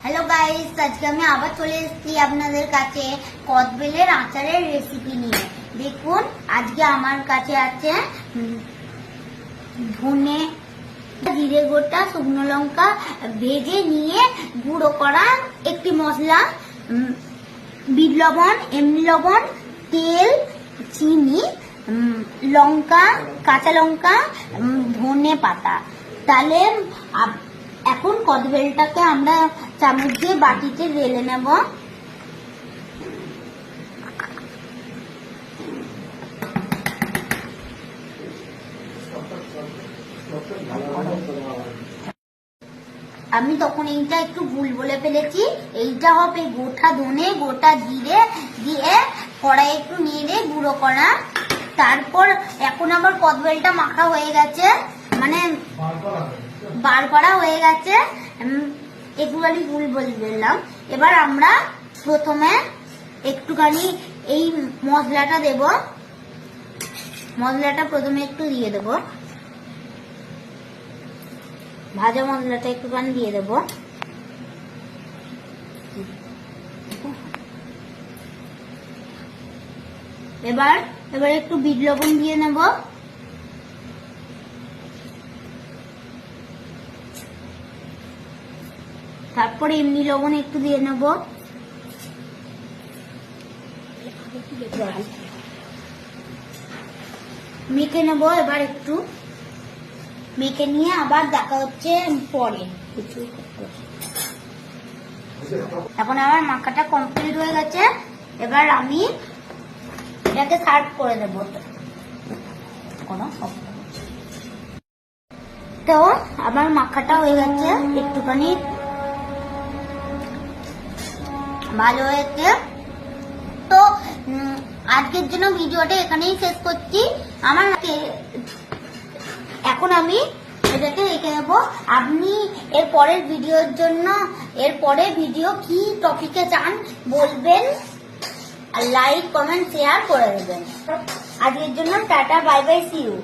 Hello guys, আজকে আমি আবার চলে এসেছি আপনাদের কাছে কদবেলের আচারের রেসিপি নিয়ে। দেখুন, আজকে আমার কাছে আছে ধনে, জিরে গোটা, শুকনো লঙ্কা ভেজে নিয়ে গুঁড়ো করা একটি মশলা, বিট লবণ, এমনি লবণ, তেল, চিনি, লঙ্কা, কাঁচা লঙ্কা, ধনে পাতা। তাহলে এখন কদবেলটাকে আমরা চামচ দিয়ে বাটিতে ঢেলে নেব। আমি তখন এইটা একটু ভুল বলে ফেলেছি। এইটা হবে গোটা ধনে, গোটা জিরে দিয়ে কড়াই একটু নেড়ে গুঁড়ো করা। তারপর এখন আবার কদবেলটা মাখা হয়ে গেছে, মানে বার করা হয়ে গেছে, একটুখানি ভুল বলে দিলাম। এবার আমরা প্রথমে একটুখানি এই মশলাটা দেব। মশলাটা প্রথমে একটু দিয়ে দেব, ভাজা মশলাটা একটুখানি দিয়ে দেব। এবার একটু বিট লবণ দিয়ে নেব। তারপরে এমনি লবণ একটু দিয়ে নেব। মেখে নেব। এবার একটু মেখে নিয়ে আবার দেখা হচ্ছে পরে। এখন আমার মাখাটা কমপ্লিট হয়ে গেছে। এবার আমি এটাকে সার্ভ করে দেব। তো আমার মাখাটা হয়ে গেছে, একটুখানি ভালো হয়েছে। তো আজকের জন্য ভিডিওটা এখানেই শেষ করছি। এখন আমি এটাকে রেখে দেবো। আপনি এর পরের ভিডিওর জন্য ভিডিও কি টপিকে চান বলবেন, লাইক, কমেন্ট, শেয়ার করে দেবেন। আজকের জন্য tata, bye bye, see you.